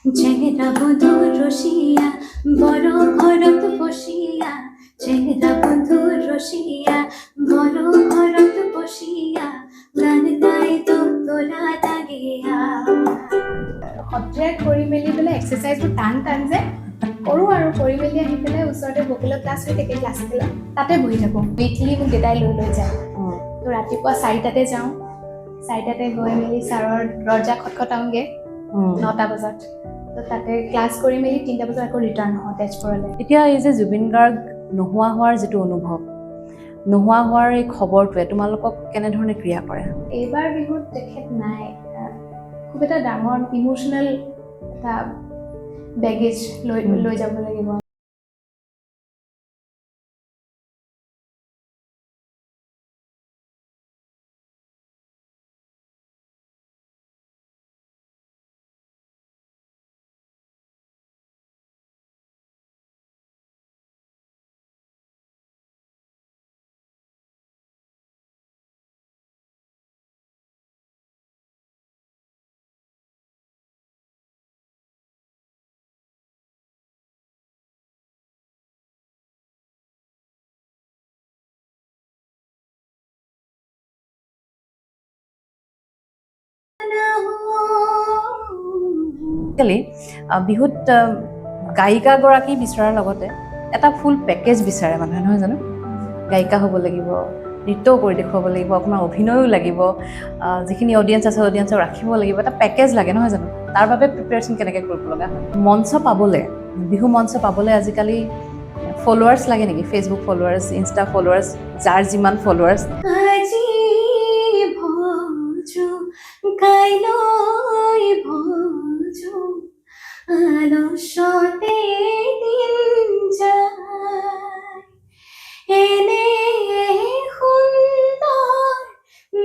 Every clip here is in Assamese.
চেংৰা বন্ধু ৰচিয়া বৰ ঘৰত বসিয়া চেংৰা বন্ধু ৰচিয়া বৰ ঘৰত বসিয়া গান গাই তোলা দাগিয়া সত্ৰীয়া কৰি মেলি পেলাই এক্সাৰচাইজবোৰ টান যে কৰোঁ আৰু কৰি মেলি আহি পেলাই ওচৰতে বকিলৰ ক্লাছ হৈ থাকে ক্লাছিকেলৰ তাতে বহি থাকোঁ উইকলি মোক দেউতাই লৈ যায় তো ৰাতিপুৱা 4টাতে যাওঁ 4টাতে গৈ মেলি ছাৰৰ দৰ্জা খটখটাওঁগৈ 9টা বজাত তো তাতে ক্লাছ কৰি মেলি 3টা বজাত আকৌ ৰিটাৰ্ণ হওঁ তেজপুৰলৈ এতিয়া এই যে জুবিন গাৰ্গ নোহোৱা হোৱাৰ যিটো অনুভৱ নোহোৱা হোৱাৰ এই খবৰটোৱে তোমালোকক কেনেধৰণে ক্ৰিয়া কৰে এইবাৰ বিহুত তেখেত নাই খুব এটা ডাঙৰ ইমোশ্যনেল এটা বেগেজ লৈ যাব লাগিব বিহুত গায়িকাগৰাকী বিচৰাৰ লগতে এটা ফুল পেকেজ বিচাৰে মানুহে নহয় জানো গায়িকা হ'ব লাগিব নৃত্যও কৰি দেখুৱাব লাগিব অকণমান অভিনয়ো লাগিব যিখিনি অডিয়েঞ্চ আছে অডিয়েঞ্চক ৰাখিব লাগিব এটা পেকেজ লাগে নহয় জানো তাৰ বাবে প্ৰিপেৰেশ্যন কেনেকৈ কৰিব লগা হয় মঞ্চ পাবলৈ বিহু মঞ্চ পাবলৈ আজিকালি ফলোৱাৰ্ছ লাগে নেকি ফেচবুক ফলোৱাৰ্ছ ইনষ্টা ফলোৱাৰ্ছ যাৰ যিমান ফলোৱাৰ্ছ আজি ভজো কাইলৈ ভজো আলস্যতে দিন যায় এনে সুন্দৰ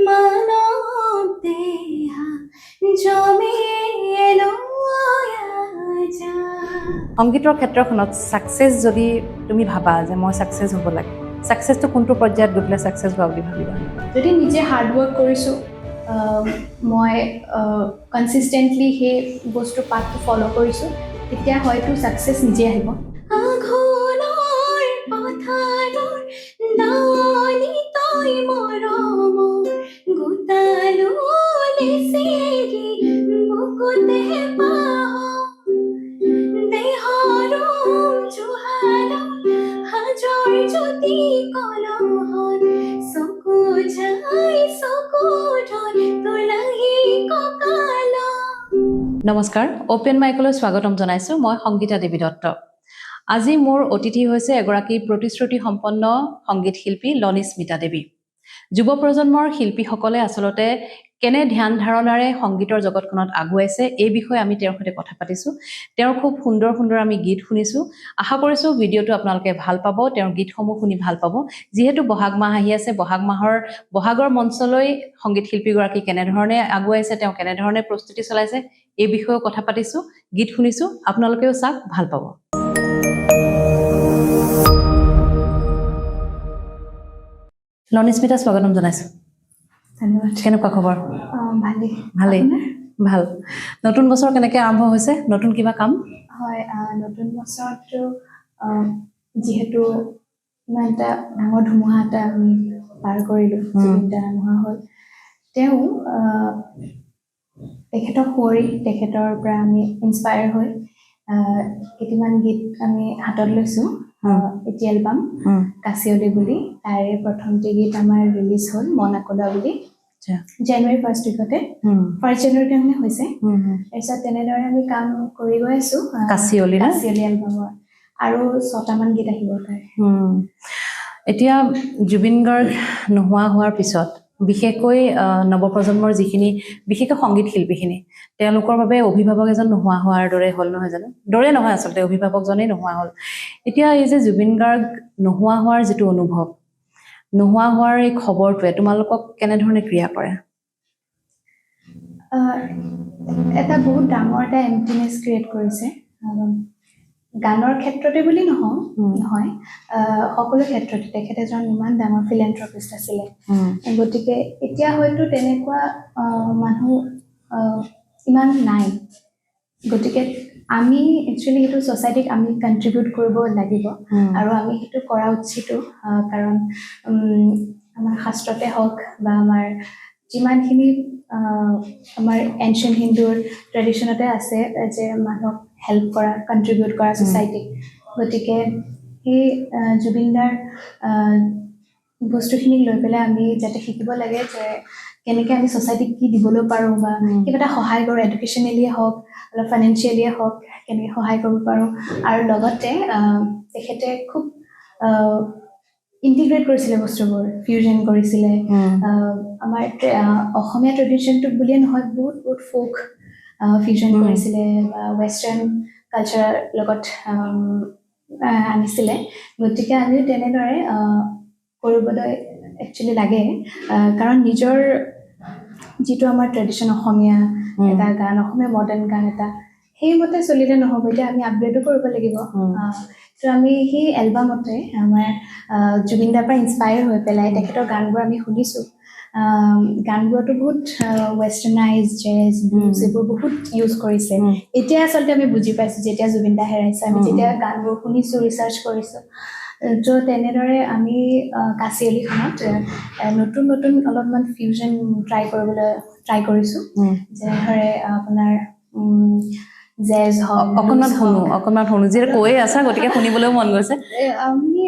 মানৱ দেহা জমিলৈ যায় সংগীতৰ ক্ষেত্ৰখনত ছাকচেছ যদি তুমি ভাবা যে মই ছাকচেছ হ'ব লাগে ছাকচেছটো কোনটো পৰ্যায়ত গৈ পেলাই ছাকচেছ হোৱা বুলি ভাবিবা যদি নিজে হাৰ্ড ৱৰ্ক কৰিছোঁ মই কনচিষ্টেণ্টলি সেই বস্তু পাঠটো ফ'ল' কৰিছোঁ তেতিয়া হয়তো ছাকচেছ নিজে আহিব আঘোণৰ পথাৰৰ দাৱনি তই মৰমৰ গোটালো লেচেৰি বুকুতে পাহ দেহৰ জোহাল হাজৰ জ্যোতি কলহত চকু যাই চকু ধৰ তোলাহি কঁকাল নমস্কাৰ অ'পেন মাইকলৈ স্বাগতম জনাইছোঁ মই সংগীতা দেৱী দত্ত আজি মোৰ অতিথি হৈছে এগৰাকী প্ৰতিশ্ৰুতি সম্পন্ন সংগীত শিল্পী লনিস্মিতা দেৱী যুৱ প্ৰজন্মৰ শিল্পীসকলে আচলতে কেনে ধ্যান ধাৰণাৰে সংগীতৰ জগতখনত আগুৱাইছে এই বিষয়ে আমি তেওঁৰ সৈতে কথা পাতিছোঁ তেওঁৰ খুব সুন্দৰ সুন্দৰ আমি গীত শুনিছোঁ আশা কৰিছোঁ ভিডিঅ'টো আপোনালোকে ভাল পাব তেওঁৰ গীতসমূহ শুনি ভাল পাব যিহেতু বহাগ মাহ আহি আছে বহাগৰ মঞ্চলৈ সংগীত শিল্পীগৰাকী কেনেধৰণে আগুৱাইছে তেওঁ কেনেধৰণে প্ৰস্তুতি চলাইছে এই বিষয়ে কথা পাতিছোঁ গীত শুনিছোঁ আপোনালোকেও চাওক ভাল পাব লনিস্মিতা স্বাগতম জনাইছোঁ ধন্যবাদ কেনেকুৱা খবৰ ভালেই ভাল নতুন বছৰ কেনেকৈ আৰম্ভ হৈছে নতুন কিবা কাম হয় নতুন বছৰটো যিহেতু ইমান এটা ডাঙৰ ধুমুহা এটা আমি পাৰ কৰিলোঁ যিটা নোহোৱা হ'ল তেওঁ তেখেতক সুঁৱৰি তেখেতৰ পৰা আমি ইনস্পায়াৰ হৈ কেইটামান গীত আমি হাতত লৈছোঁ এটি এলবাম কাচিয়লি বুলি তাৰে প্ৰথমটি গীত আমাৰ ৰিলিজ হ'ল মন আকলা বুলি জানুৱাৰী 1st উইকতে 1st জানুৱাৰীতে মানে হৈছে তাৰপিছত তেনেদৰে আমি কাম কৰি গৈ আছোঁ কাচিয়লি এলবামৰ আৰু 6টামান গীত আহিব তাৰে এতিয়া জুবিন গাৰ্গ নোহোৱা হোৱাৰ পিছত বিশেষকৈ নৱপ্ৰজন্মৰ যিখিনি বিশেষকৈ সংগীত শিল্পীখিনি তেওঁলোকৰ বাবে অভিভাৱক এজন নোহোৱা হোৱাৰ দৰে হ'ল নহয় জানো দৰে নহয় আচলতে অভিভাৱকজনেই নোহোৱা হ'ল এতিয়া এই যে জুবিন গাৰ্গ নোহোৱা হোৱাৰ যিটো অনুভৱ নোহোৱা হোৱাৰ এই খবৰটোৱে তোমালোকক কেনেধৰণে ক্ৰিয়া কৰে এটা বহুত ডাঙৰ এটা এম্পটিনেছ ক্ৰিয়েট কৰিছে গানৰ ক্ষেত্ৰতে বুলি নহয় সকলো ক্ষেত্ৰতে তেখেত এজন ইমান ডাঙৰ ফিলেন্থ্ৰপিষ্ট আছিলে গতিকে এতিয়া হয়তো তেনেকুৱা মানুহ ইমান নাই গতিকে আমি একচুৱেলি সেইটো ছ'চাইটিক আমি কণ্ট্ৰিবিউট কৰিব লাগিব আৰু আমি সেইটো কৰা উচিতো কাৰণ আমাৰ শাস্ত্ৰতে হওক বা আমাৰ যিমানখিনি আমাৰ এনচিয়েণ্ট হিন্দুৰ ট্ৰেডিশ্যনতে আছে যে মানুহক হেল্প কৰা কণ্ট্ৰিবিউট কৰা ছ'চাইটিক গতিকে সেই জুবিনদাৰ বস্তুখিনিক লৈ পেলাই আমি যাতে শিকিব লাগে যে কেনেকৈ আমি ছ'চাইটিক কি দিবলৈ পাৰোঁ বা কিবা এটা সহায় কৰোঁ এডুকেশ্যনেলিয়ে হওক অলপ ফাইনেন্সিয়েলিয়ে হওক কেনেকৈ সহায় কৰিব পাৰোঁ আৰু লগতে তেখেতে খুব ইণ্টিগ্ৰেট কৰিছিলে বস্তুবোৰ ফিউজন কৰিছিলে আমাৰ অসমীয়া ট্ৰেডিশ্যনটোক বুলিয়ে নহয় বহুত বহুত ফ'ক ফিউজন কৰিছিলে বা ৱেষ্টাৰ্ণ কালচাৰৰ লগত আনিছিলে গতিকে আমিও তেনেদৰে কৰিবলৈ একচুৱেলি লাগে কাৰণ নিজৰ যিটো আমাৰ ট্ৰেডিশ্যন অসমীয়া এটা গান অসমীয়া মডাৰ্ণ গান এটা সেইমতে চলিলে নহ'ব এতিয়া আমি আপগ্ৰেডো কৰিব লাগিব তো আমি সেই এলবামতে আমাৰ জুবিনদাৰ পৰা ইনস্পায়াৰ হৈ পেলাই তেখেতৰ গানবোৰ আমি শুনিছোঁ গানবোৰতো বহুত ৱেষ্টাৰ্ণাইজ জেজ ব্লুজ এইবোৰ বহুত ইউজ কৰিছে এতিয়া আচলতে আমি বুজি পাইছোঁ যেতিয়া জুবিনদা হেৰাইছে আমি যেতিয়া গানবোৰ শুনিছোঁ ৰিচাৰ্চ কৰিছোঁ তো তেনেদৰে আমি কাচিয়লিখনত নতুন নতুন অলপমান ফিউজন ট্ৰাই কৰিছোঁ যেনেদৰে আপোনাৰ জেজ হওক অকণমান শুনো যিহেতু কৈয়ে আছা গতিকে শুনিবলৈও মন গৈছে আমি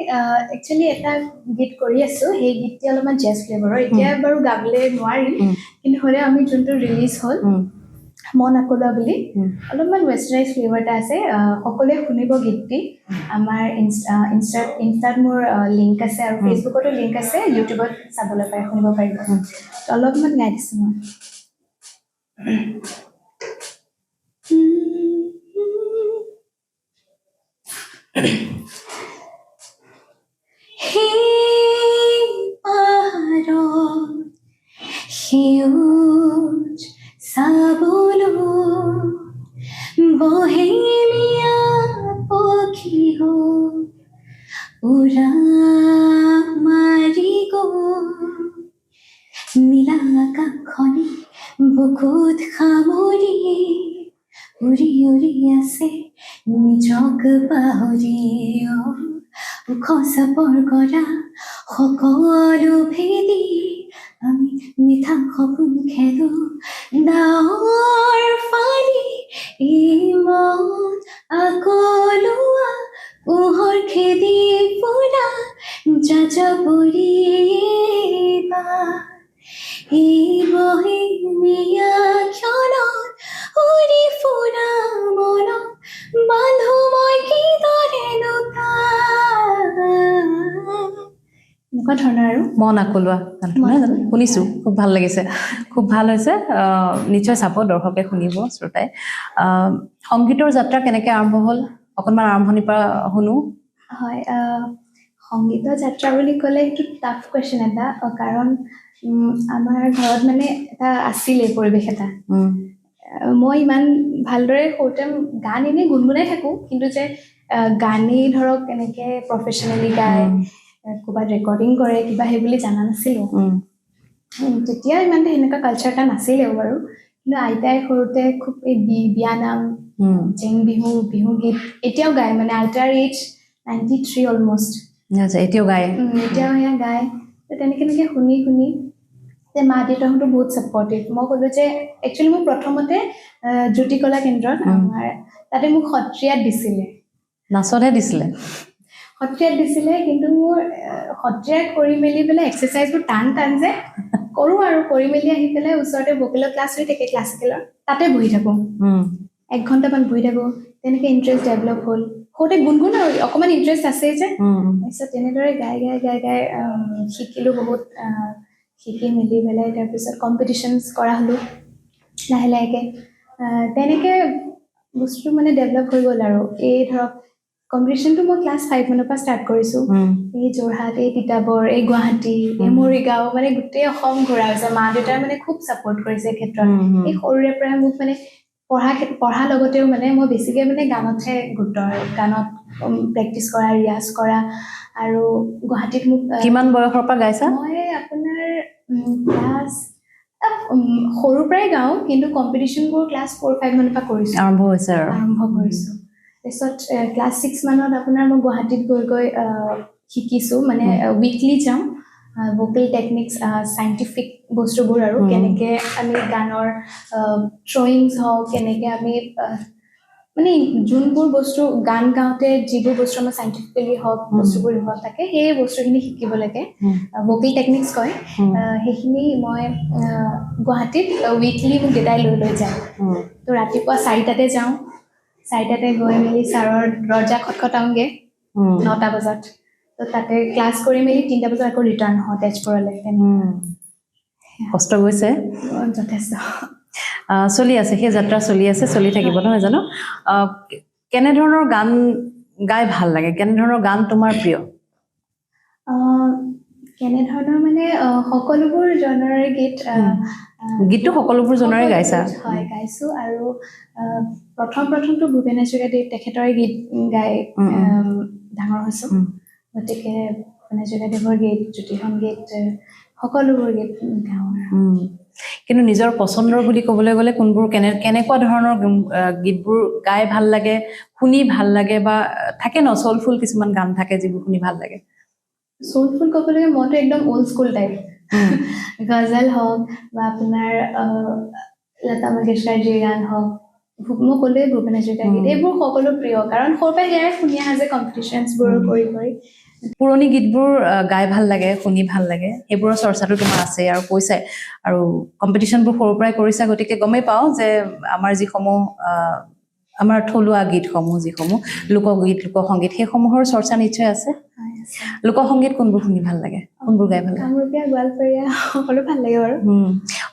একচুৱেলি এটা গীত কৰি আছোঁ সেই গীতটি অলপমান জেজ ফ্লেভাৰৰ এতিয়া বাৰু গাবলৈ নোৱাৰিম কিন্তু হ'লেও আমি যোনটো ৰিলিজ হ'ল মন আকোলা বুলি অলপমান ৱেষ্টাৰ্ণাইজ ফ্লেভাৰ এটা আছে সকলোৱে শুনিব গীতটি আমাৰ ইনষ্টাত মোৰ লিংক আছে আৰু ফেচবুকতো লিংক আছে ইউটিউবত চাবলৈ পাৰে শুনিব পাৰিব অলপমান গাই দিছোঁ মই সেউজ চাবলৈ বহেলীয়া পক্ষী হ'ল উৰা মাৰি গ'ল নীলা আকাশখনি বুকুত সামৰি উৰি উৰি আছে নিজক পাহৰি ওখ চাপৰ কৰা সকলো ভেদি আমি মিঠা সপোন খেলো ডাৱৰ ফালি ইমান আকলোৱা পোহৰ খেদি ফুৰা যাযাবৰীবা এই বহেমীয়া ক্ষণত উৰি ফুৰা মনত বান্ধো মই কিদৰে এনেকুৱা ধৰণৰ আৰু মন আকলোৱা নহয় জানো শুনিছোঁ খুব ভাল লাগিছে খুব ভাল হৈছে নিশ্চয় চাব দৰ্শকে শুনিব শ্ৰোতাই সংগীতৰ যাত্ৰা কেনেকৈ আৰম্ভ হ'ল অকণমান আৰম্ভণিৰ পৰা শুনো হয় সংগীতৰ যাত্ৰা বুলি ক'লে সেইটো টাফ কুৱেশ্যন এটা কাৰণ আমাৰ ঘৰত মানে এটা আছিলে পৰিৱেশ এটা মই ইমান ভালদৰে সৰুতে গান এনেই গুণগুণাই থাকোঁ কিন্তু যে গানেই ধৰক এনেকৈ প্ৰফেশ্যনেলি গায় ক'ৰবাত ৰেকৰ্ডিং কৰে কিবা সেই বুলি জানা নাছিলোঁ তেতিয়া ইমান সেনেকুৱা কালচাৰ এটা নাছিলেও বাৰু কিন্তু আইতাই সৰুতে খুব এই বিয়ানাম জেং বিহু গীত এতিয়াও গায় মানে আইতাৰ এইজ 93 অলমষ্ট এতিয়াও গায় এতিয়াও সেয়া গায় তেনেকৈ শুনি মা দেউতাহঁতো বহুত ছাপৰ্টিভ মই ক'লোঁ যে একচুৱেলি মোক প্ৰথমতে জ্যোতিকলা কেন্দ্ৰত আমাৰ তাতে মোক সত্ৰীয়াত দিছিলে নাচতহে দিছিলে কিন্তু মোৰ সত্ৰীয়া কৰি মেলি পেলাই এক্সাৰচাইজবোৰ টান যে কৰোঁ আৰু কৰি মেলি আহি পেলাই ওচৰতে ভোকেলৰ ক্লাছ হৈ থাকে ক্লাছিকেলৰ তাতে বহি থাকোঁ 1 ঘণ্টামান বহি থাকোঁ তেনেকৈ ইণ্টাৰেষ্ট ডেভেলপ হ'ল সৰুতে গুণগুণ আৰু অকণমান ইণ্টাৰেষ্ট আছে যে তাৰপিছত তেনেদৰে গাই শিকিলোঁ বহুত শিকি মেলি পেলাই তাৰপিছত কম্পিটিশ্যনছ কৰা হ'লোঁ লাহে লাহেকৈ তেনেকৈ বস্তুটো মানে ডেভেলপ হৈ গ'ল আৰু এই ধৰক কম্পিটিশ্যনটো মই ক্লাছ 5 মানৰ পৰা ষ্টাৰ্ট কৰিছোঁ এই যোৰহাট এই তিতাবৰ এই গুৱাহাটী এই মৰিগাঁও মানে গোটেই অসম ঘূৰা হৈছে মা দেউতাই মানে খুব ছাপৰ্ট কৰিছে এই ক্ষেত্ৰত এই সৰুৰে পৰাই মোক মানে পঢ়াৰ লগতেও মানে মই বেছিকৈ মানে গানতহে গুৰুত্ব আৰু গানত প্ৰেক্টিছ কৰা ৰিয়াজ কৰা আৰু গুৱাহাটীত মোক কিমান বয়সৰ পৰা গাইছা মই আপোনাৰ ক্লাছ সৰুৰ পৰাই গাওঁ কিন্তু কম্পিটিশ্যনবোৰ ক্লাছ 4-5 মানৰ পৰা কৰিছোঁ আৰম্ভ হৈছে আৰু আৰম্ভ কৰিছোঁ তাৰপিছত ক্লাছ 6 মানত আপোনাৰ মই গুৱাহাটীত গৈ গৈ শিকিছোঁ মানে উইকলি যাওঁ ভোকেল টেকনিক্স চাইণ্টিফিক বস্তুবোৰ আৰু কেনেকৈ আমি গানৰ থ্ৰয়িংছ হওক কেনেকৈ আমি মানে যোনবোৰ বস্তু গান গাওঁতে যিবোৰ বস্তু আমাৰ চাইণ্টিফিকেলি হওক বস্তুবোৰ হওক থাকে সেই বস্তুখিনি শিকিব লাগে ভোকেল টেকনিক্স কয় সেইখিনি মই গুৱাহাটীত উইকলি মোক দেউতাই লৈ লৈ যায় তো ৰাতিপুৱা 4টাতে যাওঁ 4টাতে গৈ মেলি ছাৰৰ দৰ্জা খটখটাওঁগৈ 9টা বজাত তো তাতে ক্লাছ কৰি মেলি 3টা বজাত আকৌ ৰিটাৰ্ণ হওঁ তেজপুৰলৈ কষ্ট গৈছে যথেষ্ট চলি আছে সেই যাত্ৰা চলি আছে চলি থাকিব নহয় জানো কেনেধৰণৰ গান গাই ভাল লাগে কেনেধৰণৰ গান তোমাৰ প্ৰিয় কেনেধৰণৰ মানে সকলোবোৰ জনৰে গীত গীতটো সকলোবোৰ জনৰে গাইছা হয় গাইছোঁ আৰু প্ৰথমটো ভূপেন হাজৰিকাদেৱ তেখেতৰে গীত গাই ডাঙৰ হৈছোঁ গতিকে ভূপেন হাজৰিকাদেৱৰ গীত জ্যোতি সংগীত সকলোবোৰ গীত গাওঁ কিন্তু নিজৰ পচন্দৰ বুলি ক'বলৈ গ'লে কোনবোৰ কেনেকুৱা ধৰণৰ গীতবোৰ গাই ভাল লাগে শুনি ভাল লাগে বা থাকে ন চলফুল কিছুমান গান থাকে যিবোৰ শুনি ভাল লাগে সোলফুল ক'বলৈ মইতো একদম অল্ড স্কুল টাইপ গজল হওক বা আপোনাৰ লতা মংগেশকাৰজীৰ গান হওক মই ক'লোৱে ভূপেন হাজৰিকাৰ গীত এইবোৰ সকলো প্ৰিয় কাৰণ সৰুৰ পৰাই সেয়াই শুনি আহা যে কম্পিটিশ্যনছবোৰ কৰি পুৰণি গীতবোৰ গাই ভাল লাগে শুনি ভাল লাগে সেইবোৰৰ চৰ্চাটো তোমাৰ আছে আৰু কৈছাই আৰু কম্পিটিশ্যনবোৰ সৰুৰ পৰাই কৰিছা গতিকে গমেই পাওঁ যে আমাৰ যিসমূহ আমাৰ থলুৱা গীতসমূহ যিসমূহ লোকগীত লোকসংগীত সেইসমূহৰ চৰ্চা নিশ্চয় আছে লোকসংগীত কোনবোৰ শুনি ভাল লাগে কোনবোৰ গাই ভাল লাগে কামৰূপীয়া গোৱালপৰীয়া সকলো ভাল লাগে বাৰু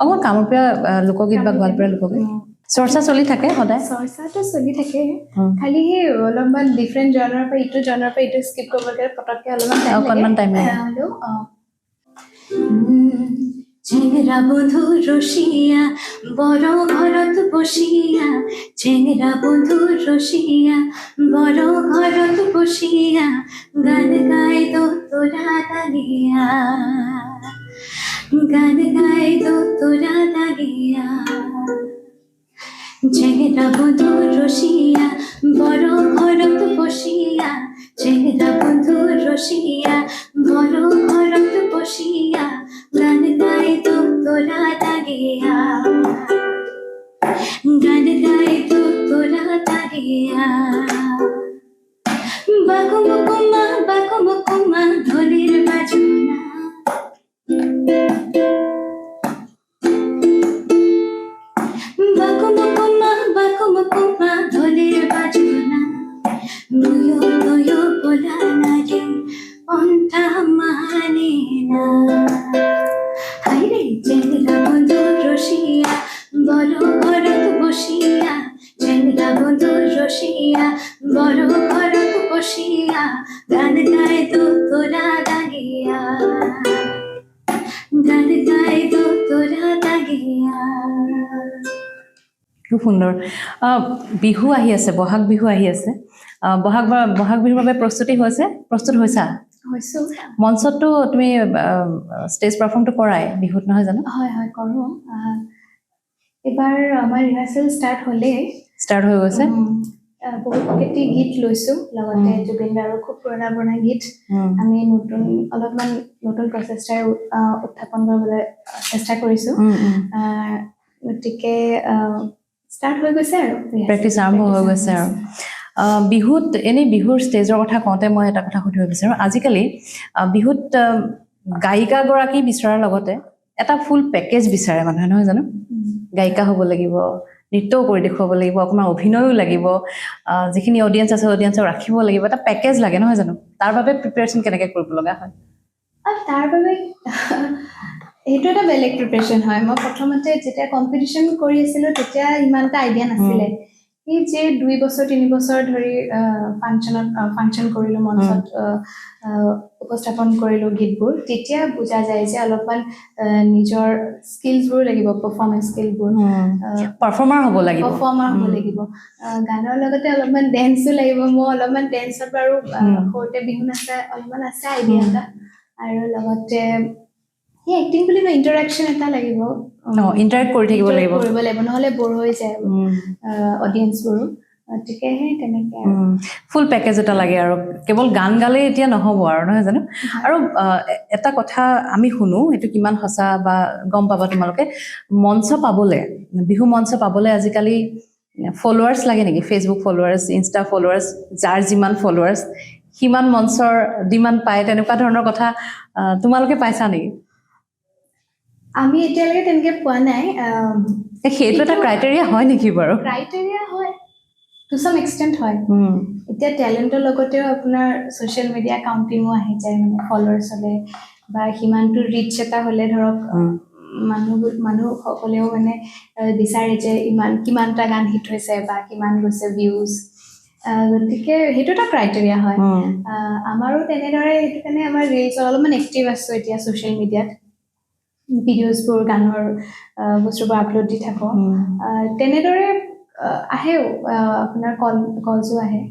অকল কামৰূপীয়া লোকগীত বা গোৱালপৰীয়া লোকগীত চৰ্চা চলি থাকে সদায় চৰ্চাটো চলি থাকে খালি সেই অলপমান ডিফাৰেণ্ট জনাৰৰ পৰা ইটো জনাৰৰ পৰা ইটো স্কিপ কৰিবলৈ পটককৈ অকণমান টাইম লাগে চেংৰা বন্ধু ৰসিয়া বড় ঘৰত বসিয়া চেংৰা বন্ধু ৰসিয়া বড় ঘৰত বসিয়া গান গাই তোৰা দাগিয়া গান গাই তোৰা দাগিয়া চেংৰা বন্ধু ৰসিয়া বড় ঘৰত বসিয়া চেংৰা বন্ধু ৰসিয়া বড় ঘৰত বসিয়া গান গাই তোরা দাগিয়া গান গাই তোরা দাগিয়া বাকুমকুমা ঢোলের বাজনা বাকুমকুমা ঢোলের বাজনা নয়ো নয়ো বলা নারে অন্তা মানে না হাইরে চেংরা বন্ধু রসিয়া বড় ঘরত বসিয়া চেংরা বন্ধু রসিয়া বড় ঘরত বসিয়া গান গাই তোরা দাগিয়া গান গাই তোরা দাগিয়া খুব সুন্দৰ বিহু আহি আছে বহাগ বিহু আহি আছে বহাগ বিহুৰ বাবে প্ৰস্তুত হৈছা হৈছোঁ মঞ্চতটো তুমি ষ্টেজ পাৰফৰ্মটো কৰাই বিহুত নহয় জানো হয় হয় কৰোঁ এবাৰ আমাৰ ৰিহাৰ্চেল ষ্টাৰ্ট হৈ গৈছে বহুত কেইটি গীত লৈছোঁ লগতে জুবিনদাৰো খুব পুৰণা গীত আমি অলপমান নতুন প্ৰচেষ্টাৰে উত্থাপন কৰিবলৈ চেষ্টা কৰিছোঁ গতিকে ষ্টাৰ্ট হৈ গৈছে আৰু প্ৰেক্টিছ আৰম্ভ হৈ গৈছে আৰু বিহুত এনেই বিহুৰ ষ্টেজৰ কথা কওঁতে মই এটা কথা সুধিব বিচাৰোঁ আজিকালি বিহুত গায়িকাগৰাকী বিচৰাৰ লগতে এটা ফুল পেকেজ বিচাৰে মানুহে নহয় জানো গায়িকা হ'ব লাগিব নৃত্যও কৰি দেখুৱাব লাগিব অকণমান অভিনয়ো লাগিব যিখিনি অডিয়েঞ্চ আছে অডিয়েঞ্চক ৰাখিব লাগিব এটা পেকেজ লাগে নহয় জানো তাৰ বাবে প্ৰিপেৰেশ্যন কেনেকৈ কৰিব লগা হয় তাৰ বাবে এইটো এটা বেলেগ প্ৰিপেৰেশ্যন হয় মই প্ৰথমতে যেতিয়া কম্পিটিশ্যন কৰি আছিলোঁ তেতিয়া ইমান এটা আইডিয়া নাছিলে এই যে 2 বছৰ 3 বছৰ ধৰি ফাংচন কৰিলোঁ মঞ্চত উপস্থাপন কৰিলোঁ গীতবোৰ তেতিয়া বুজা যায় যে অলপমান নিজৰ স্কিলছবোৰ লাগিব পাৰফৰ্মেঞ্চ স্কিলবোৰ পাৰফৰ্মাৰ হ'ব লাগিব গানৰ লগতে অলপমান ডেন্সো লাগিব মই অলপমান ডেন্সত বাৰু সৰুতে বিহু নাচা অলপমান আছে আইডিয়া এটা আৰু লগতে সেই এক্টিং বুলি ইণ্টাৰেকশ্যন এটা লাগিব ইণ্টাৰেক্ট কৰি থাকিব লাগিব কৰিব লাগিব নহ'লে বৰ হৈ যায় অডিয়েঞ্চবোৰো গতিকে সেই তেনেকৈ আৰু ফুল পেকেজ এটা লাগে আৰু কেৱল গান গালে এতিয়া নহ'ব আৰু নহয় জানো আৰু এটা কথা আমি শুনো এইটো কিমান সঁচা বা গম পাবা তোমালোকে মঞ্চ পাবলৈ বিহু মঞ্চ পাবলৈ আজিকালি ফলোৱাৰ্ছ লাগে নেকি ফেচবুক ফলোৱাৰ্ছ ইনষ্টা ফলোৱাৰ্ছ যাৰ যিমান ফলোৱাৰ্ছ সিমান মঞ্চৰ ডিমাণ্ড পায় তেনেকুৱা ধৰণৰ কথা তোমালোকে পাইছা নেকি আমি এতিয়ালৈকে তেনেকৈ পোৱা নাই সেইটো এটা ক্ৰাইটেৰিয়া হয় নেকি বাৰু ক্ৰাইটেৰিয়া হয় টু চাম এক্সটেণ্ট হয় এতিয়া টেলেণ্টৰ লগতেও আপোনাৰ ছ'চিয়েল মিডিয়া কাউণ্টিঙো আহি যায় মানে ফলোৱাৰ্ছ হ'লে বা সিমানটো ৰিচ এটা হ'লে ধৰক মানুহসকলেও মানে বিচাৰে যে কিমানটা গান হিট হৈছে বা কিমান গৈছে ভিউজ গতিকে সেইটো এটা ক্ৰাইটেৰিয়া হয় আমাৰো তেনেদৰে সেইটো কাৰণে আমাৰ ৰিলছত অলপমান এক্টিভ আছোঁ এতিয়া ছ'চিয়েল মিডিয়াত ভিডিঅ'জবোৰ গানৰ বস্তুবোৰ আপলোড দি থাকোঁ তেনেদৰে আহেও আপোনাৰ কলছো আহে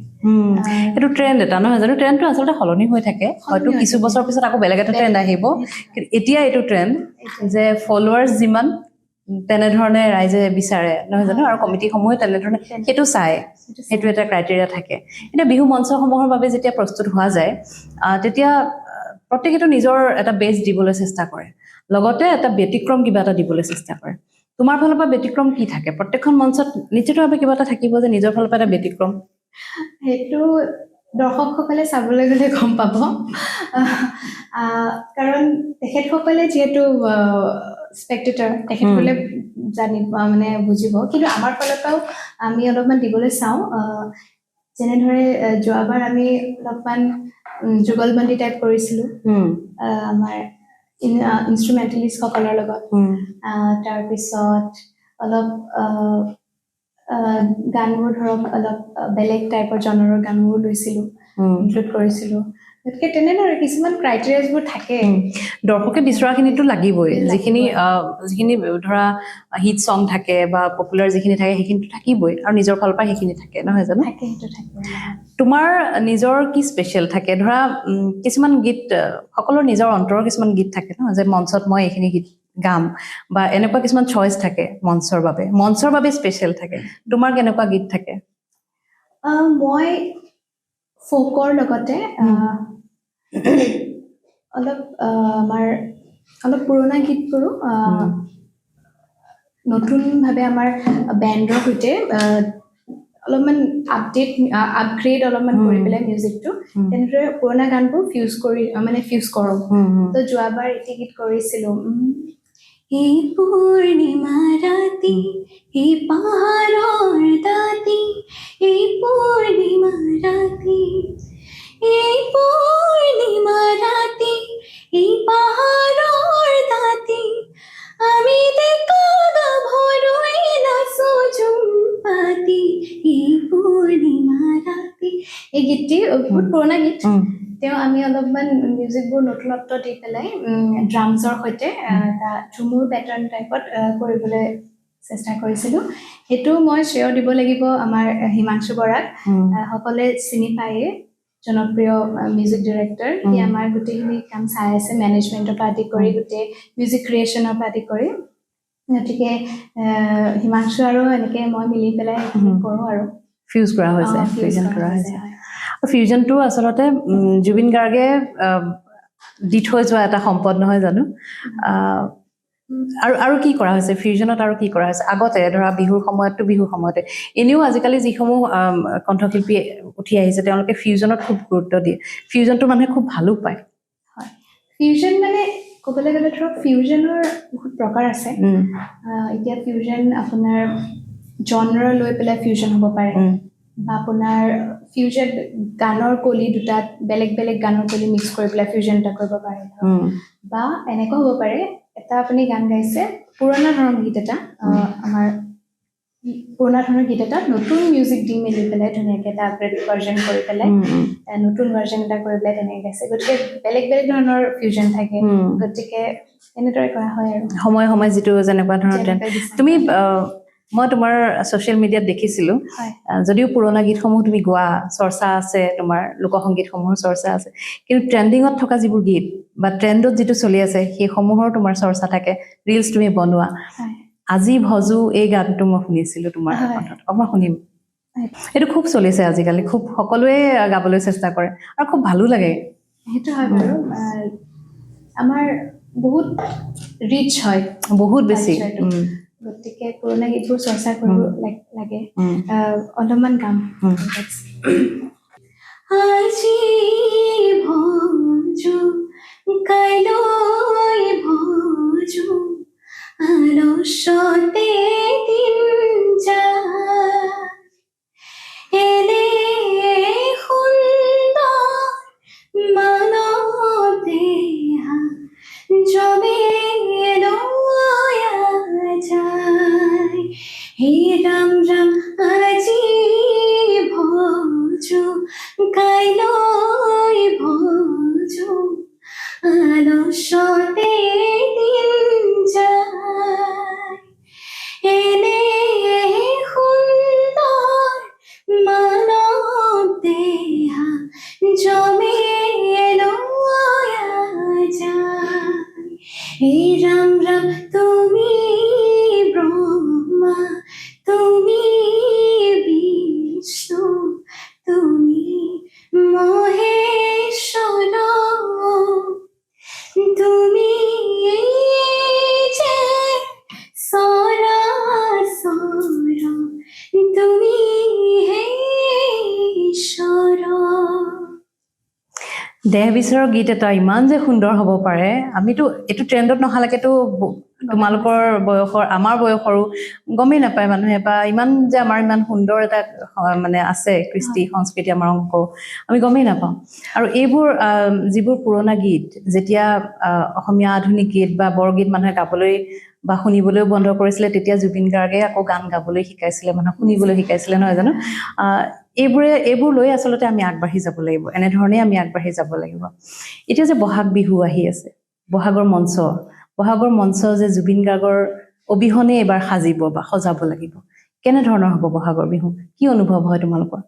এইটো ট্ৰেণ্ড এটা নহয় জানো ট্ৰেণ্ডটো আচলতে সলনি হৈ থাকে হয়তো কিছু বছৰ পিছত আকৌ বেলেগ এটা ট্ৰেণ্ড আহিব কিন্তু এতিয়া এইটো ট্ৰেণ্ড যে ফলোৱাৰ্ছ যিমান তেনেধৰণে ৰাইজে বিচাৰে নহয় জানো আৰু কমিটিসমূহে তেনেধৰণে সেইটো চায় সেইটো এটা ক্ৰাইটেৰিয়া থাকে এতিয়া বিহু মঞ্চসমূহৰ বাবে যেতিয়া প্ৰস্তুত হোৱা যায় তেতিয়া প্ৰত্যেকেতো নিজৰ এটা বেছ দিবলৈ চেষ্টা কৰে লগতে এটা ব্যতিক্ৰম কিবা এটা দিবলৈ চেষ্টা কৰে তোমাৰ ফালৰ পৰা ব্যতিক্ৰম কি থাকে প্ৰত্যেকখন মঞ্চত নিশ্চিতভাৱে কিবা এটা থাকিব যে নিজৰ ফালৰ পৰা এটা ব্যতিক্ৰম সেইটো দৰ্শকসকলে চাবলৈ গ'লে গম পাব কাৰণ তেখেতসকলে যিহেতু স্পেক্টেটৰ তেখেতসকলে জানিব মানে বুজিব কিন্তু আমাৰ ফালৰ পৰাও আমি অলপমান দিবলৈ চাওঁ যেনেদৰে যোৱাবাৰ আমি অলপমান যুগলবন্দী টাইপ কৰিছিলোঁ আমাৰ ইনষ্ট্ৰুমেণ্টেলিষ্টসকলৰ লগত তাৰপিছত অলপ গানবোৰ ধৰক অলপ বেলেগ টাইপৰ জনৰৰ গানবোৰ লৈছিলোঁ ইনক্লুড কৰিছিলোঁ গতিকে তেনেদৰে কিছুমান ক্ৰাইটেৰিয়াছবোৰ থাকে দৰ্শকে বিচৰাখিনিতো লাগিবই যিখিনি ধৰা হিট ছং থাকে বা পপুলাৰ যিখিনি থাকে সেইখিনিতো থাকিবই আৰু নিজৰ ফালৰ পৰা সেইখিনি থাকে নহয় জানো থাকে সেইটো থাকে তোমাৰ নিজৰ কি স্পেচিয়েল থাকে ধৰা কিছুমান গীত সকলোৰ নিজৰ অন্তৰৰ কিছুমান গীত থাকে ন যে মঞ্চত মই এইখিনি গীত গাম বা এনেকুৱা কিছুমান চইচ থাকে মঞ্চৰ বাবে স্পেচিয়েল থাকে তোমাৰ কেনেকুৱা গীত থাকে মই ফোকৰ লগতে অলপ আমাৰ অলপ পুৰণা গীতবোৰো নতুনভাৱে আমাৰ বেণ্ডৰ সৈতে অলপমান আপগ্ৰেড অলপমান কৰি পেলাই মিউজিকটো তেনেদৰে পুৰণা গানবোৰ ফিউজ কৰোঁ তো যোৱাবাৰ এটি গীত কৰিছিলোঁ এই পূৰ্ণিমা ৰাতি এই পাহাৰৰ দাঁতি এই পূৰ্ণিমা ৰাতি এই পূৰ্ণিমা ৰাতি এই পাহাৰৰ দাঁতি আমি ডেকা গাভৰুৱে নাচো ঝুমপাতি এই পূৰ্ণিমা ৰাতি এই গীতটি বহুত পুৰণা গীত তেওঁ আমি অলপমান মিউজিকবোৰ নতুনত্ব দি পেলাই ড্ৰামছৰ সৈতে এটা ঝুমুৰ পেটাৰ্ণ টাইপত কৰিবলৈ চেষ্টা কৰিছিলোঁ সেইটো মই শ্ৰেয় দিব লাগিব আমাৰ হিমাংশু বৰাক সকলোৱে চিনি পায়ে জনপ্ৰিয় মিউজিক ডিৰেক্টৰ সি আমাৰ গোটেইখিনি কাম চাই আছে মেনেজমেণ্টৰ পৰা আদি কৰি গোটেই মিউজিক ক্ৰিয়েশ্যনৰ পৰা আদি কৰি গতিকে হিমাংশু আৰু এনেকৈ মই মিলি পেলাই কৰোঁ আৰু ফিউজ কৰা হৈছে ফিউজন কৰা হৈছে আৰু ফিউজনটো আচলতে জুবিন গাৰ্গে দি থৈ যোৱা এটা সম্পদ নহয় জানো আৰু কি কৰা হৈছে ফিউজনত আৰু কি কৰা হৈছে আগতে ধৰা বিহুৰ সময়তে এনেও আজিকালি যিসমূহ কণ্ঠশিল্পী উঠি আহিছে তেওঁলোকে ফিউজনত খুব গুৰুত্ব দিয়ে ফিউজনটো মানুহে খুব ভালো পায় হয় ফিউজন মানে ক'বলৈ গ'লে ধৰক ফিউজনৰ বহুত প্ৰকাৰ আছে এতিয়া ফিউজন আপোনাৰ জনৰা লৈ পেলাই ফিউজন হ'ব পাৰে বা আপোনাৰ ফিউজন গানৰ কলি দুটাত বেলেগ বেলেগ গানৰ কলি মিক্স কৰি পেলাই ফিউজন এটা কৰিব পাৰে বা এনেকুৱা হ'ব পাৰে এটা আপুনি গান গাইছে পুৰণা ধৰণৰ গীত এটা আমাৰ পুৰণা ধৰণৰ গীত এটা নতুন মিউজিক দি মেলি পেলাই ধুনীয়াকৈ এটা আপগ্ৰেড ভাৰ্জন কৰি পেলাই নতুন ভাৰ্জন এটা কৰি পেলাই তেনেকৈ গাইছে গতিকে বেলেগ বেলেগ ধৰণৰ ফিউজন থাকে গতিকে এনেদৰে কৰা হয় আৰু সময় যিটো যেনেকুৱা ধৰণৰ তুমি মই তোমাৰ ছ'চিয়েল মিডিয়াত দেখিছিলোঁ হয় যদিও পুৰণা গীতসমূহ তুমি গোৱা চৰ্চা আছে তোমাৰ লোকসংগীতসমূহৰ চৰ্চা আছে কিন্তু ট্ৰেণ্ডিঙত থকা যিবোৰ গীত বা ট্ৰেণ্ডত যিটো চলি আছে সেইসমূহৰ তোমাৰ চৰ্চা থাকে ৰিলছ তুমি বনোৱা হয় আজি ভজো এই গানটো মই শুনিছিলোঁ তোমাৰ হয়। কণ্ঠত অকণমান শুনিম হয়। এইটো খুব চলিছে আজিকালি খুব সকলোৱে গাবলৈ চেষ্টা কৰে আৰু খুব ভালো লাগে সেইটো হয় বাৰু আমাৰ বহুত ৰিচ হয় বহুত বেছি কালচাৰটো গতিকে পুৰণা গীতবোৰ চৰ্চা কৰিব লাগে উম। অলপমান গাম উম। আজি ভজো কাইলৈ ভজো আলস্যতে দিন যায় এনে সুন্দৰ মানৱ দেহা জমে লয়া যায় হে ৰাম ৰাম আজি ভজো কাইলৈ ভজো আলস্যতে দিন যায় এনে সুন্দৰ মানৱ দেহা জমে লয়া যায় হে ৰাম ৰাম তুমি ব্ৰহ্মা তুমি বিষ্ণু তুমি মহেশ্বৰ তুমি যে সৰাসৰ তুমি হে ঈশ্বৰ দেহ বিচাৰৰ গীত এটা ইমান যে সুন্দৰ হ'ব পাৰে আমিতো এইটো ট্ৰেণ্ডত নহালৈকেতো তোমালোকৰ বয়সৰ আমাৰ বয়সৰো গমেই নাপায় মানুহে বা ইমান যে আমাৰ ইমান সুন্দৰ এটা মানে আছে কৃষ্টি সংস্কৃতি আমাৰ অংক আমি গমেই নাপাওঁ আৰু এইবোৰ যিবোৰ পুৰণা গীত যেতিয়া অসমীয়া আধুনিক গীত বা বৰগীত মানুহে গাবলৈ বা শুনিবলৈও বন্ধ কৰিছিলে তেতিয়া জুবিন গাৰ্গে আকৌ গান গাবলৈ শিকাইছিলে মানুহক শুনিবলৈ শিকাইছিলে নহয় জানো এইবোৰ লৈ আচলতে আমি আগবাঢ়ি যাব লাগিব এনেধৰণে আমি আগবাঢ়ি যাব লাগিব এতিয়া যে বহাগ বিহু আহি আছে বহাগৰ মঞ্চ যে জুবিন গাৰ্গৰ অবিহনে এবাৰ সাজিব বা সজাব লাগিব কেনেধৰণৰ হ'ব বহাগৰ বিহু কি অনুভৱ হয় তোমালোকৰ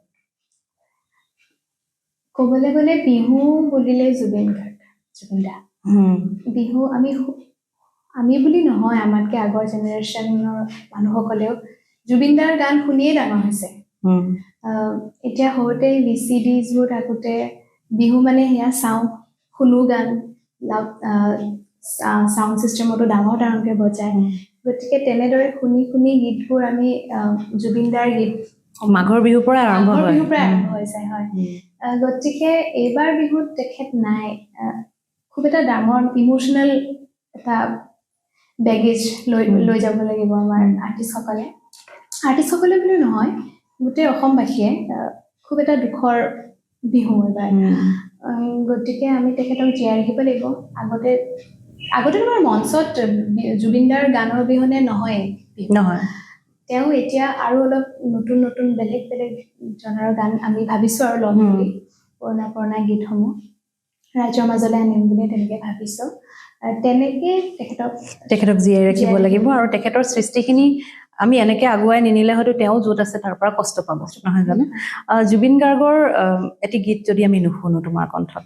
ক'বলৈ গ'লে বিহু বুলিলে জুবিন দা বিহু আমি বুলি নহয় আমাতকে আগৰ জেনেৰেশ্যনৰ মানুহসকলেও জুবিনদাৰ গান শুনিয়ে ডাঙৰ হৈছে এতিয়া সৰুতে VCDবোৰ থাকোঁতে বিহু মানে সেয়া চাওঁ শুনো গান চাউণ্ড চিষ্টেমতো ডাঙৰকৈ বজায় গতিকে তেনেদৰে শুনি শুনি গীতবোৰ আমি জুবিনদাৰ গীত মাঘৰ বিহুৰ পৰা আৰম্ভ হয় হৈ যায় হয় গতিকে এইবাৰ বিহুত তেখেত নাই খুব এটা ডাঙৰ ইমোচনেল এটা বেগেজ লৈ যাব লাগিব আমাৰ আৰ্টিষ্টসকলে বুলি নহয় গোটেই অসমবাসীয়ে খুব এটা দুখৰ বিহু এইবাৰ গতিকে আমি তেখেতক জীয়াই ৰাখিব লাগিব আগতে তোমাৰ মঞ্চত জুবিনদাৰ গানৰ অবিহনে নহয় তেওঁ এতিয়া আৰু অলপ নতুন নতুন বেলেগ বেলেগ জনাৰৰ গান আমি ভাবিছোঁ আৰু ল'ম বুলি পুৰণা গীতসমূহ ৰাইজৰ মাজলৈ আনিম বুলি তেনেকৈ ভাবিছোঁ তেনেকৈ তেখেতক জীয়াই ৰাখিব লাগিব আৰু তেখেতৰ সৃষ্টিখিনি আমি এনেকৈ আগুৱাই নিনিলে হয়তো তেওঁ য'ত আছে তাৰ পৰা কষ্ট পাব নহয় জানো জুবিন গাৰ্গৰ এটি গীত যদি আমি নুশুনো তোমাৰ কণ্ঠত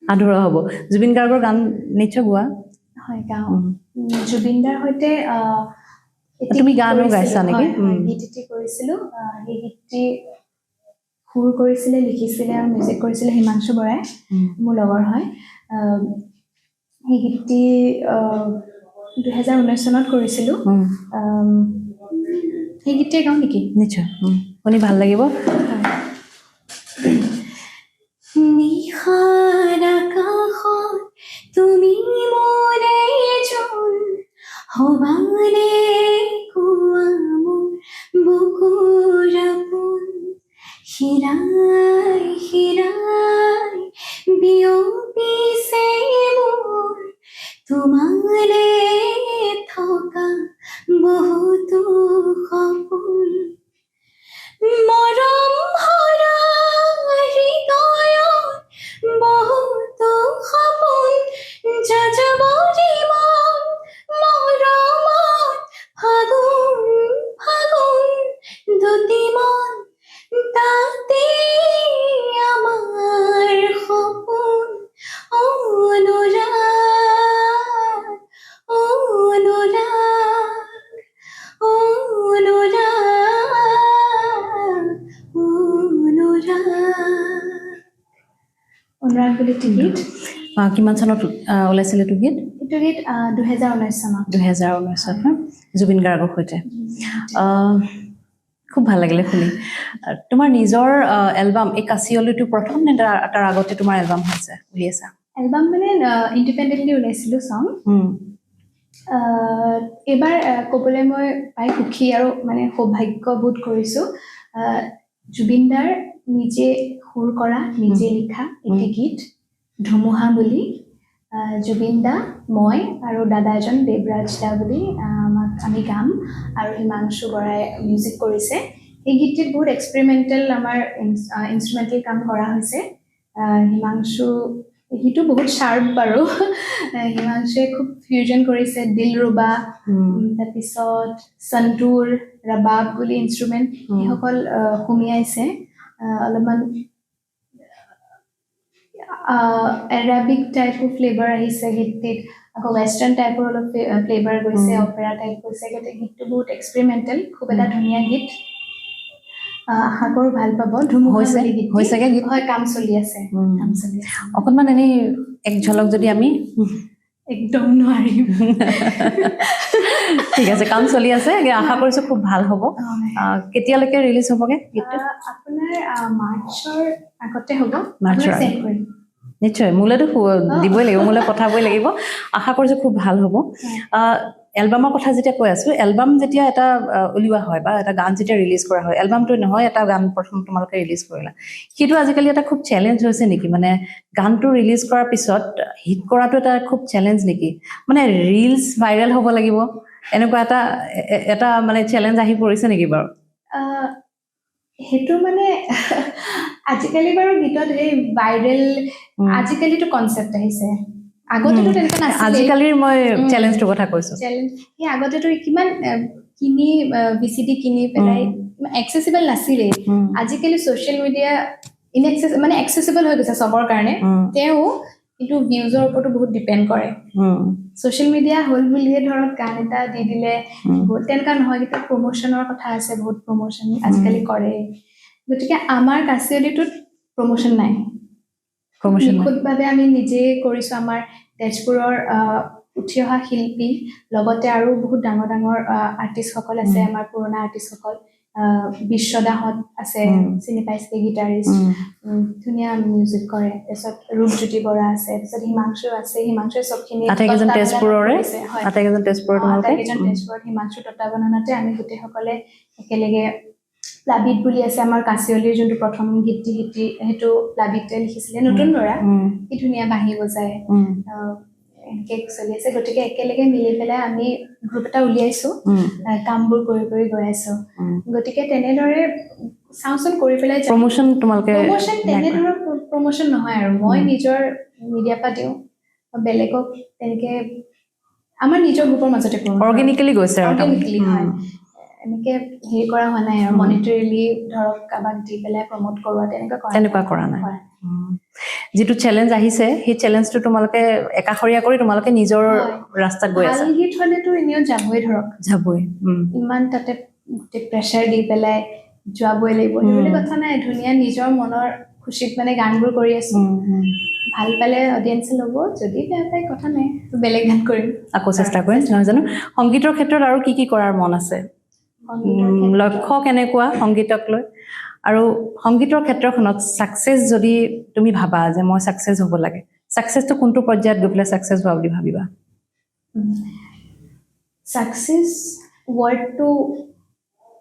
আধৰুৱা হ'ব জুবিন গাৰ্গৰ গান নিশ্চয় গোৱা হয় গাওঁ জুবিনদাৰ সৈতে তুমি গানো গাইছা নেকি গীত এটি কৰিছিলোঁ সেই গীতটি সুৰ কৰিছিলে লিখিছিলে আৰু মিউজিক কৰিছিলে হিমাংশু বৰাই মোৰ লগৰ হয় সেই গীতটি 2019 চনত কৰিছিলোঁ সেই গীতটিয়ে গাওঁ নেকি নিশ্চয় শুনি ভাল লাগিব নিশাৰ আকাশত তুমি মোৰে এজন হবানে কোৱা মোৰ বুকুৰ আপোন শিৰাই শিৰাই বিয়পিছে মোৰ তোমালে থকা বহুতো সপোন মৰম হৰা হৃদয়ত বহুতো সপোন যাযাবৰী মৰমত ফাগুন তুই আমাৰ সপোন অনুৰাগ অনুৰাগ অনুৰাগ অনুৰাগ বুলি এইটো গীত কিমান চনত ওলাইছিল এইটো গীত এইটো গীত 2019 চনত 2019 ন জুবিন গাৰ্গৰ সৈতে খুব ভাল লাগিলে শুনি তোমাৰ নিজৰ এলবাম এই কাচিয়লিটো প্ৰথম নে তাৰ আগতে তোমাৰ এলবাম হৈছে উলিয়াইছা এলবাম মানে ইণ্ডিপেণ্ডেণ্টলি ওলাইছিলোঁ চং এইবাৰ ক'বলৈ মই পাই সুখী আৰু মানে সৌভাগ্যবোধ কৰিছোঁ জুবিন দাৰ নিজে সুৰ কৰা নিজে লিখা এটি গীত ধুমুহা বুলি জুবিন দা মই আৰু দাদা এজন দেৱৰাজ দা বুলি আমি গাম আৰু হিমাংশু বৰাই মিউজিক কৰিছে এই গীতটিত বহুত এক্সপেৰিমেণ্টেল আমাৰ ইনষ্ট্ৰুমেণ্টেল কাম কৰা হৈছে হিমাংশু সিটো বহুত শাৰ্প বাৰু হিমাংশুৱে খুব ফিউজন কৰিছে দিলৰুবা তাৰপিছত সন্তুৰ ৰবাব বুলি ইনষ্ট্ৰুমেণ্ট সেইসকল সুমিয়াইছে অলপমান এৰাবিক টাইপৰ ফ্লেভাৰ আহিছে গীতটিত আকৌ ৱেষ্টাৰ্ণ টাইপৰ অলপ ফ্লেভাৰ গৈছে অপেৰা টাইপ গৈছে গতিকে গীতটো বহুত এক্সপেৰিমেণ্টেল খুব এটা ধুনীয়া গীত আশা কৰোঁ ভাল পাব ধুমুহা বুলি গীত হৈছেগে গীত হয় কাম চলি আছে অকণমান এনেই এক ঝলক যদি আমি একদম নোৱাৰিম ঠিক আছে কাম চলি আছে আশা কৰিছোঁ খুব ভাল হ'ব কেতিয়ালৈকে ৰিলিজ হ'বগে গীতটো আপোনাৰ মাৰ্চৰ আগতে হ'ব মাৰ্চৰ চেণ্ড কৰিম নিশ্চয় মোলৈতো দিবই লাগিব মোলৈ পঠাবই লাগিব আশা কৰিছোঁ খুব ভাল হ'ব এলবামৰ কথা যেতিয়া কৈ আছোঁ এলবাম যেতিয়া এটা উলিওৱা হয় বা এটা গান যেতিয়া ৰিলিজ কৰা হয় এলবামটো নহয় এটা গান প্ৰথম তোমালোকে ৰিলিজ কৰিলা সেইটো আজিকালি এটা খুব চেলেঞ্জ হৈছে নেকি মানে গানটো ৰিলিজ কৰাৰ পিছত হিট কৰাটো এটা খুব চেলেঞ্জ নেকি মানে ৰিলছ ভাইৰেল হ'ব লাগিব এনেকুৱা এটা মানে চেলেঞ্জ আহি পৰিছে নেকি বাৰু সেইটো মানে আজিকালি বাৰু গীতত এই ভাইৰেল আজিকালিতো কনচেপ্ট আহিছে আগতেতো তেনেকুৱা নাছিল আজিকালিৰ মই চেলেঞ্জটোৰ কথা কৈছোঁ চেলেঞ্জ সেই আগতেতো কিমান কিনি ভিচিডি কিনি পেলাই এক্সেচিবল নাছিলে আজিকালি ছ'চিয়েল মিডিয়া মানে এক্সেচিবল হৈ গৈছে চবৰ কাৰণে তেওঁ কিন্তু ভিউজৰ ওপৰতো বহুত ডিপেণ্ড কৰে ছ'চিয়েল মিডিয়া হ'ল বুলিয়ে ধৰক গান এটা দি দিলে তেনেকুৱা নহয় কিন্তু প্ৰমোশ্যনৰ কথা আছে বহুত প্ৰমোশ্যন আজিকালি কৰে গতিকে আমাৰ কাচিয়লিটোত প্ৰমোশ্যন নাই নিখুঁতভাৱে আমি নিজে কৰিছোঁ আমাৰ তেজপুৰৰ উঠি অহা শিল্পী লগতে আৰু বহুত ডাঙৰ ডাঙৰ আৰ্টিষ্টসকল আছে আমাৰ পুৰণা আৰ্টিষ্টসকল বিশ্বদাহঁত আছে চিনি পাইছে গীটাৰিষ্ট ধুনীয়া মিউজিক কৰে তাৰপিছত ৰূপজ্যোতি বৰা আছে তাৰপিছত হিমাংশু আছে হিমাংশুৱে চবখিনি আটাইকেইজন তেজপুৰত হিমাংশুৰ তত্বাৱধানতে আমি গোটেইসকলে একেলগে প্লাবিত বুলি আছে আমাৰ কাচিয়লিৰ যোনটো প্ৰথম গীতটি সেইটো প্লাবিতে লিখিছিলে নতুন ল'ৰা কি ধুনীয়া বাঁহী বজায় এনেকৈ চলি আছে গতিকে একেলগে মিলি পেলাই আমি গ্ৰুপ এটা উলিয়াইছোঁ কামবোৰ কৰি কৰি গৈ আছোঁ গতিকে তেনেদৰে চাওঁচোন কৰি পেলাই প্ৰমোশ্যন তোমালোকে প্ৰমোশ্যন তেনেধৰণৰ প্ৰমোশ্যন নহয় আৰু মই নিজৰ মিডিয়াৰ পৰা দিওঁ বেলেগক তেনেকৈ আমাৰ নিজৰ গ্ৰুপৰ মাজতে কৰোঁ অৰ্গেনিকেলি গৈছে অৰ্গেনিকেলি হয় এনেকৈ হেৰি কৰা হোৱা নাই আৰু মনিটৰিলি ধৰক কাৰোবাক দি পেলাই প্ৰমোট কৰোৱা তেনেকুৱা কৰা নাই যিটো চেলেঞ্জ আহিছে সেই চেলেঞ্জটো তোমালোকে একাষৰীয়া কৰি তোমালোকে নিজৰ ৰাস্তাত গৈ আছা ভাল গীত হ'লেতো এনেও যাবই ধৰক ইমান তাতে প্ৰেছাৰ দি পেলাই যোৱাবই লাগিব সেইবুলি কথা নাই ধুনীয়া নিজৰ মনৰ খুচিত মানে গানবোৰ কৰি আছো ভাল পালে অডিয়েঞ্চে ল'ব যদি বেয়া পায় কথা নাই বেলেগ গান কৰিম আকৌ চেষ্টা কৰিম নহয় জানো সংগীতৰ ক্ষেত্ৰত আৰু কি কৰাৰ মন আছে লক্ষ্য কেনেকুৱা সংগীতক লৈ আৰু সংগীতৰ ক্ষেত্ৰখনত ছাকচেছ যদি তুমি ভাবা যে মই ছাকচেছ হ'ব লাগে ছাকচেছটো কোনটো পৰ্যায়ত গৈ পেলাই ছাকচেছ হোৱা বুলি ভাবিবা ছাকচেছ ৱৰ্ডটো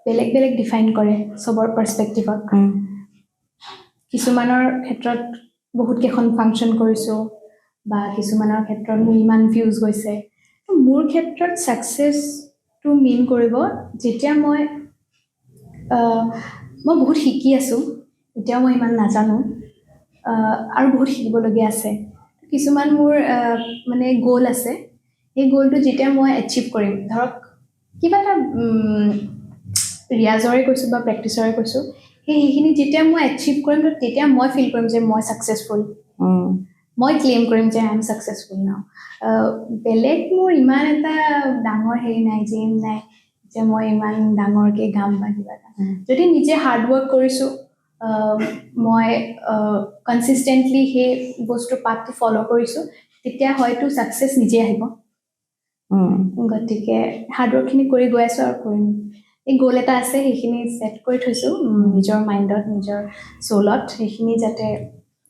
বেলেগ বেলেগ ডিফাইন কৰে চবৰ পাৰ্চপেক্টিভত কিছুমানৰ ক্ষেত্ৰত বহুত কেইখন ফাংচন কৰিছোঁ বা কিছুমানৰ ক্ষেত্ৰত মোৰ ইমান ভিউজ গৈছে মোৰ ক্ষেত্ৰত ছাকচেছটো মিন কৰিব যেতিয়া মই বহুত শিকি আছোঁ এতিয়াও মই ইমান নাজানো আৰু বহুত শিকিবলগীয়া আছে কিছুমান মোৰ মানে গ'ল আছে সেই গ'লটো যেতিয়া মই এচিভ কৰিম ধৰক কিবা এটা ৰিয়াজৰে কৈছোঁ বা প্ৰেক্টিছৰে কৈছোঁ সেইখিনি যেতিয়া মই এচিভ কৰিম তেতিয়া মই ফিল কৰিম যে মই ছাকচেছফুল মই ক্লেইম কৰিম যে আই এম ছাকচেছফুল নাও বেলেগ মোৰ ইমান এটা ডাঙৰ হেৰি নাই জিম নাই যে মই ইমান ডাঙৰকৈ গাম বা কিবা এটা যদি নিজে হাৰ্ড ৱৰ্ক কৰিছোঁ মই কনচিষ্টেণ্টলি সেই বস্তু পাঠটো ফ'ল' কৰিছোঁ তেতিয়া হয়তো ছাকচেছ নিজে আহিব গতিকে হাৰ্ড ৱৰ্কখিনি কৰি গৈ আছোঁ আৰু কৰিম এই গ'ল এটা আছে সেইখিনি ছেট কৰি থৈছোঁ নিজৰ মাইণ্ডত নিজৰ চ'লত সেইখিনি যাতে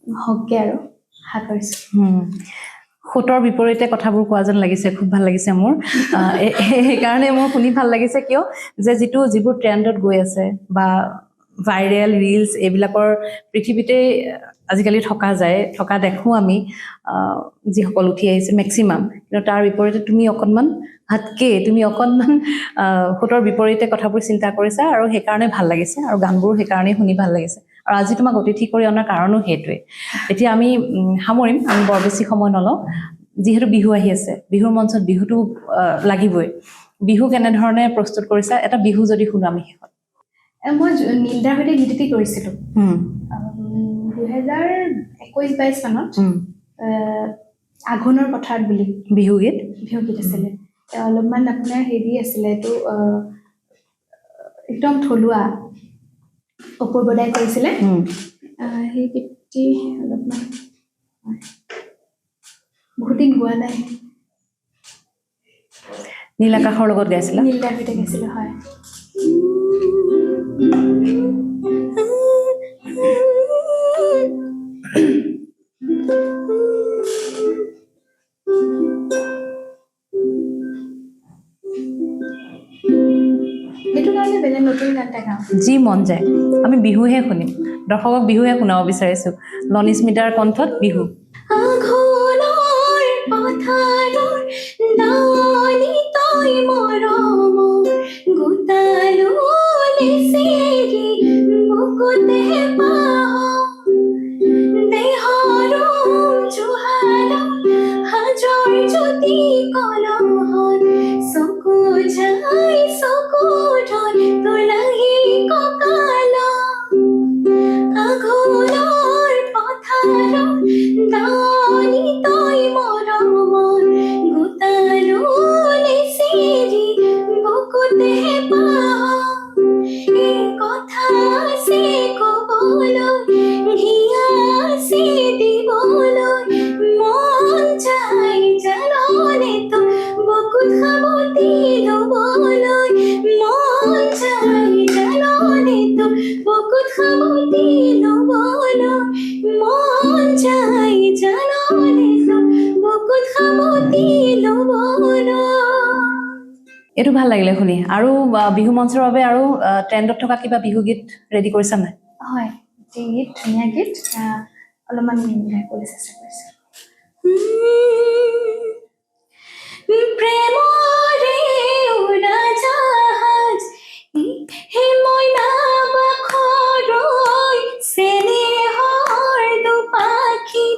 হওকগৈ আৰু আশা কৰিছোঁ সোঁতৰ বিপৰীতে কথাবোৰ কোৱা যেন লাগিছে খুব ভাল লাগিছে মোৰ সেইকাৰণে মোৰ শুনি ভাল লাগিছে কিয় যে যিবোৰ ট্ৰেণ্ডত গৈ আছে বা ভাইৰেল ৰিলছ এইবিলাকৰ পৃথিৱীতে আজিকালি থকা দেখোঁ আমি যিসকল উঠি আহিছে মেক্সিমাম কিন্তু তাৰ বিপৰীতে তুমি অকণমান সোঁতৰ বিপৰীতে কথাবোৰ চিন্তা কৰিছা আৰু সেইকাৰণে ভাল লাগিছে আৰু গানবোৰ সেইকাৰণেই শুনি ভাল লাগিছে আৰু আজি তোমাক অতিথি কৰি অনাৰ কাৰণো সেইটোৱে এতিয়া আমি সামৰিম আমি বৰ বেছি সময় নলওঁ যিহেতু বিহু আহি আছে বিহুৰ মঞ্চত বিহুটো লাগিবই বিহু কেনেধৰণে প্ৰস্তুত কৰিছা এটা বিহু যদি শুনো আমি শেষত মই নীলদাৰ সৈতে গীত এটি কৰিছিলোঁ 2021-22 মানত আঘোণৰ পথাৰত বুলি বিহুগীত আছিলে অলপমান আপোনাৰ হেৰি আছিলে এইটো একদম থলুৱা অপূৰ্বদাই কৰিছিলে সেই গীতটি অলপমান বহুত দিন গোৱা নাই নীল আকাশৰ লগত গাইছিলা নীলদাৰ সৈতে গাইছিলোঁ হয় সেইটো কাৰণে বেলেগ নতুন গান এটা গাওঁ যি মন যায় আমি বিহুহে শুনিম দৰ্শকক বিহুহে শুনাব বিচাৰিছোঁ লনিস্মিতাৰ কণ্ঠত বিহু আঘোণৰ পথাৰৰ ডালি তই মৰম গোটালো নিচিৰি বুকুতে পাহ দেহৰ জুহাল হাজৰ জ্যোতি কলহত চকু যাই চকু ধৰ তোলাহি কঁকাল আঘোণৰ পথাৰৰ ডালি তই মৰম গোটালো নিচিৰি বুকুতে পাহ এই কথা আছে ক'বলৈ হিয়া আছে দিবলৈ মন যায় জাননে তো বুকুত সাৱটি ল'বলৈ মন যায় জাননে তো বুকুত সাৱটি ল'বলৈ মন যায় জাননে তো বুকুত সাৱটি ল'বলৈ এইটো ভাল লাগিলে শুনি আৰু বিহু মঞ্চৰ বাবে আৰু ট্ৰেণ্ডত থকা কিবা বিহুগীত ৰেডি কৰিছা নাই হয় যি গীত ধুনীয়া গীত অলপমান মিলাই কৰি চেষ্টা কৰিছোঁ প্ৰেমৰে উৰাজাহাজ হে মইনা বাখৰৈ চেনেহৰ দুপাখি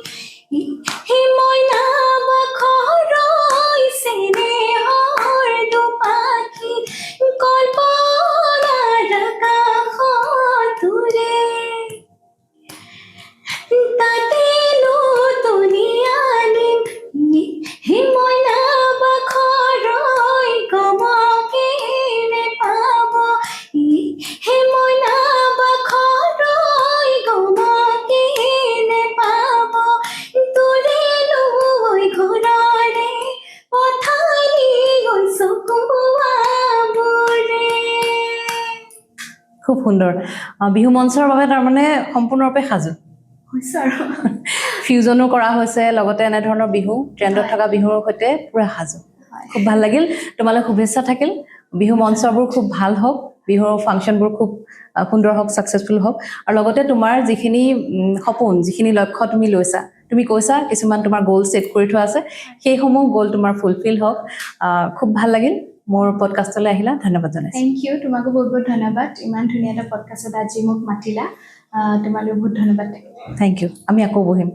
হে মইনা বাখৰৈ চেনেহৰ দুপাখি কল্পনাৰ আকাশতোৰে তাতে নতুনি আনিম হে মইনা বাখৰৈ কমকে নেপাব হে মইনা বাখৰৈ কমকে নেপাব তোৰে লৈ ঘৰৰে পথালি গৈ চকুৱাবোৰে খুব সুন্দৰ বিহু মঞ্চৰ বাবে তাৰমানে সম্পূৰ্ণৰূপে সাজু হৈছে আৰু ফিউজনো কৰা হৈছে লগতে এনেধৰণৰ বিহু ট্ৰেণ্ডত থকা বিহুৰ সৈতে পুৰা সাজু খুব ভাল লাগিল তোমালৈ শুভেচ্ছা থাকিল বিহু মঞ্চবোৰ খুব ভাল হওক বিহুৰ ফাংচনবোৰ খুব সুন্দৰ হওক ছাকচেছফুল হওক আৰু লগতে তোমাৰ যিখিনি সপোন যিখিনি লক্ষ্য তুমি লৈছা তুমি কৈছা কিছুমান তোমাৰ গ'ল ছেট কৰি থোৱা আছে সেইসমূহ গ'ল তোমাৰ ফুলফিল হওক খুব ভাল লাগিল মোৰ পডকাষ্টলৈ আহিলা ধন্যবাদ জনাইছোঁ থেংক ইউ তোমাকো বহুত বহুত ধন্যবাদ ইমান ধুনীয়া এটা পডকাষ্টত আজি মোক মাতিলা তোমালৈ বহুত ধন্যবাদ থাকিল থেংক ইউ আমি আকৌ বহিম